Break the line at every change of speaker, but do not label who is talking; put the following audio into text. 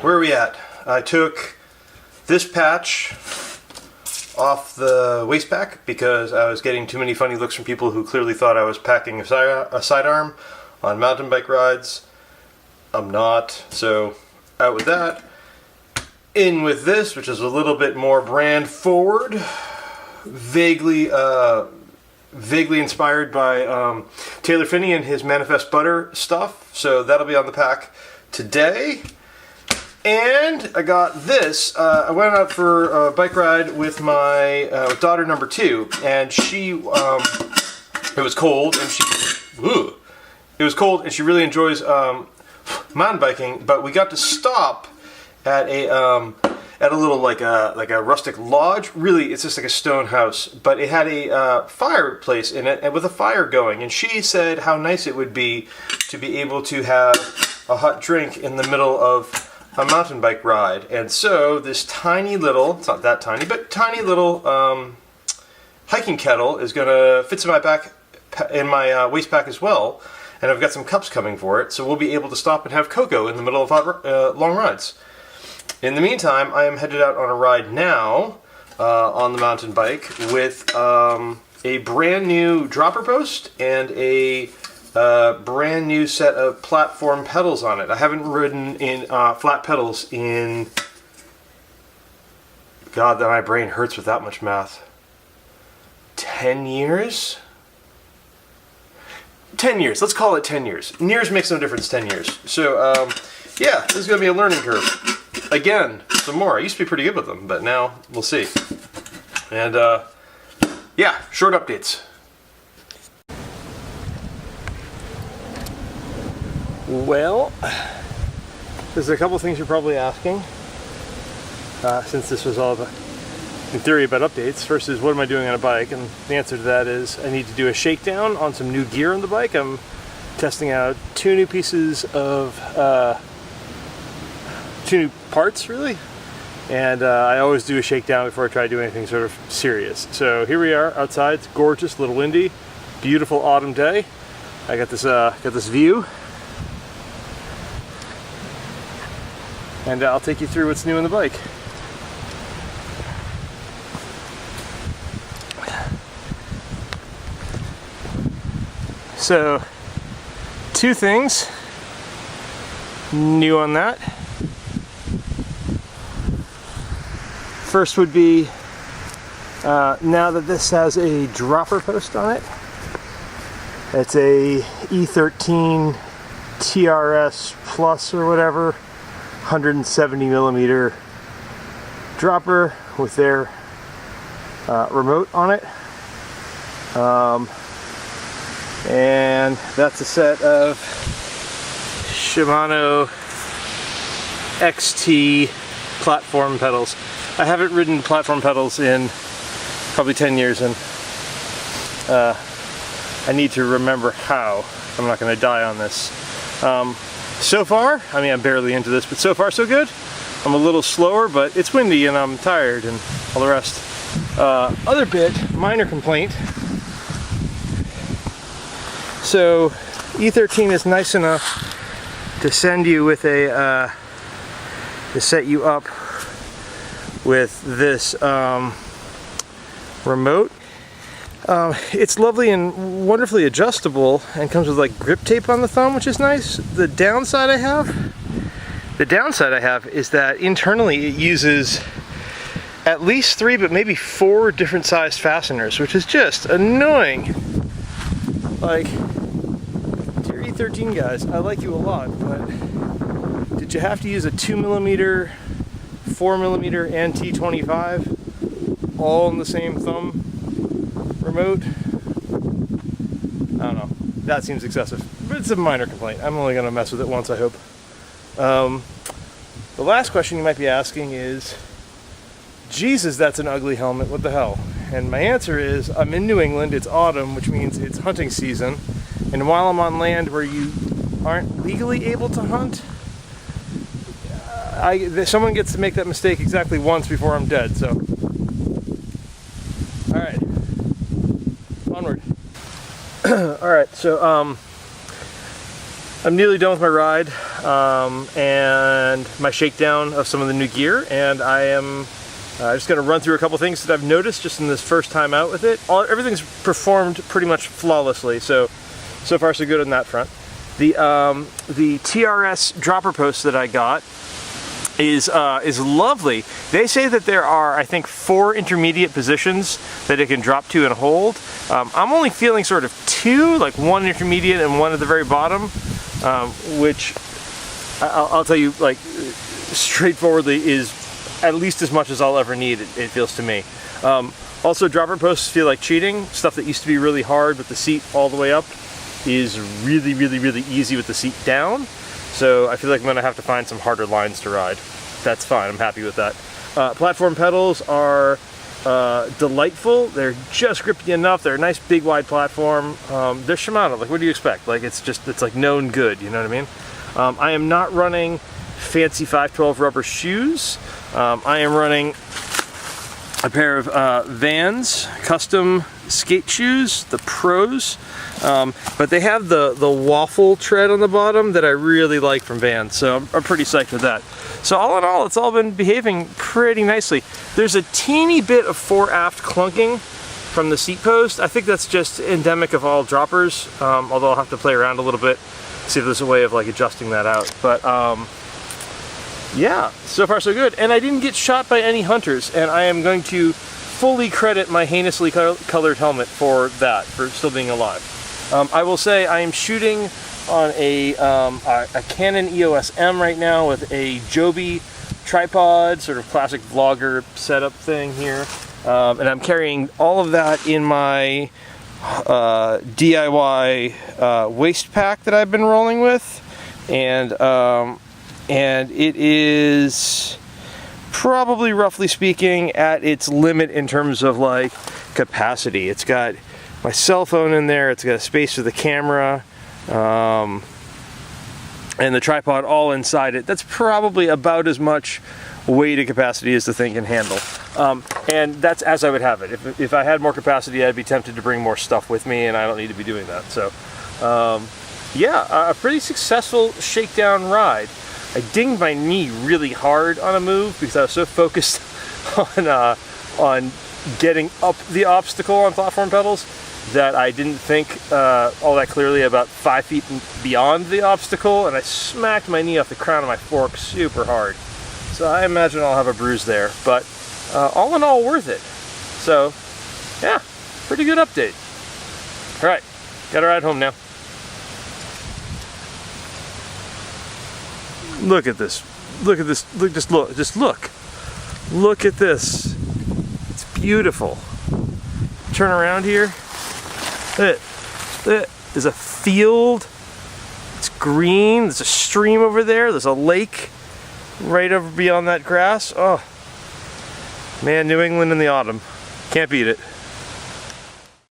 where are we at? I took this patch off the waist pack because I was getting too many funny looks from people who clearly thought I was packing a sidearm on mountain bike rides. I'm not, so out with that. In with this, which is a little bit more brand forward, vaguely inspired by Taylor Finney and his Manifest Butter stuff. So that'll be on the pack today. And I got this. I went out for a bike ride with my daughter number 2, and she it was cold, and she really enjoys mountain biking. But we got to stop at a little like a rustic lodge. Really, it's just like a stone house, but it had a fireplace in it, and with a fire going. And she said how nice it would be to be able to have a hot drink in the middle of a mountain bike ride. And so this tiny little, it's not that tiny, but tiny little hiking kettle is gonna fit in my waist pack as well. And I've got some cups coming for it, so we'll be able to stop and have cocoa in the middle of long rides. In the meantime, I am headed out on a ride now on the mountain bike with a brand new dropper post and a brand new set of platform pedals on it. I haven't ridden in flat pedals in, God, that my brain hurts with that much math. 10 years? 10 years, let's call it 10 years. Years makes no difference, 10 years. So, yeah, this is going to be a learning curve. Again, some more. I used to be pretty good with them, but now we'll see. And, yeah, short updates. Well, there's a couple things you're probably asking, since this was all in theory about updates. First is, what am I doing on a bike? And the answer to that is, I need to do a shakedown on some new gear on the bike. I'm testing out 2 new pieces of, 2 new parts, really. And I always do a shakedown before I try to do anything sort of serious. So here we are outside. It's gorgeous, a little windy, beautiful autumn day. I got this view. And I'll take you through what's new on the bike. So, 2 things new on that. First would be, now that this has a dropper post on it, it's a E.13 TRS Plus or whatever, 170 millimeter dropper with their remote on it. And that's a set of Shimano XT platform pedals. I haven't ridden platform pedals in probably 10 years, and I need to remember how. I'm not going to die on this. So far, I mean, I'm barely into this, but so far so good. I'm a little slower, but it's windy and I'm tired and all the rest. Other bit, minor complaint. So E13 is nice enough to send you with a, to set you up with this remote. It's lovely and wonderfully adjustable, and comes with like grip tape on the thumb, which is nice. The downside I have is that internally it uses at least 3, but maybe 4 different sized fasteners, which is just annoying. Like, dear E13 guys, I like you a lot, but did you have to use a 2mm, 4mm, and T25 all in the same thumb remote? I don't know. That seems excessive, but it's a minor complaint. I'm only going to mess with it once, I hope. The last question you might be asking is, Jesus, that's an ugly helmet, what the hell? And my answer is, I'm in New England, it's autumn, which means it's hunting season, and while I'm on land where you aren't legally able to hunt, someone gets to make that mistake exactly once before I'm dead, so. Alright. Onward. Alright, so I'm nearly done with my ride. and my shakedown of some of the new gear, and I am just going to run through a couple things that I've noticed just in this first time out with it. Everything's performed pretty much flawlessly, so far so good on that front. The TRS dropper post that I got is lovely. They say that there are, I think, 4 intermediate positions that it can drop to and hold. I'm only feeling sort of 2, like 1 intermediate and 1 at the very bottom, which I'll tell you, like, straightforwardly is at least as much as I'll ever need, it feels to me. Also, dropper posts feel like cheating. Stuff that used to be really hard with the seat all the way up is really, really, really easy with the seat down. So I feel like I'm gonna have to find some harder lines to ride. That's fine, I'm happy with that. Platform pedals are delightful. They're just grippy enough. They're a nice big wide platform. They're Shimano, like what do you expect? Like it's like known good, you know what I mean? I am not running fancy 512 rubber shoes. I am running a pair of Vans custom skate shoes, the Pros, but they have the waffle tread on the bottom that I really like from Vans, so I'm pretty psyched with that. So all in all, it's all been behaving pretty nicely. There's a teeny bit of fore-aft clunking from the seat post. I think that's just endemic of all droppers, although I'll have to play around a little bit, see if there's a way of like adjusting that out. But yeah, so far so good. And I didn't get shot by any hunters, and I am going to fully credit my heinously colored helmet for that, for still being alive. I will say I am shooting on a Canon EOS M right now with a Joby tripod, sort of classic vlogger setup thing here. And I'm carrying all of that in my DIY waist pack that I've been rolling with. And it is probably, roughly speaking, at its limit in terms of like capacity. It's got my cell phone in there, it's got a space for the camera, and the tripod all inside it. That's probably about as much weight and capacity as the thing can handle. And that's as I would have it. If I had more capacity, I'd be tempted to bring more stuff with me, and I don't need to be doing that. So yeah, a pretty successful shakedown ride. I dinged my knee really hard on a move because I was so focused on getting up the obstacle on platform pedals that I didn't think all that clearly about 5 feet beyond the obstacle, and I smacked my knee off the crown of my fork super hard. So I imagine I'll have a bruise there, but all in all, worth it. So yeah, pretty good update. All right, gotta ride home now. Look at this. Look at this. Just look. Look at this. It's beautiful. Turn around here. There's a field. It's green. There's a stream over there. There's a lake right over beyond that grass. Oh, man, New England in the autumn. Can't beat it.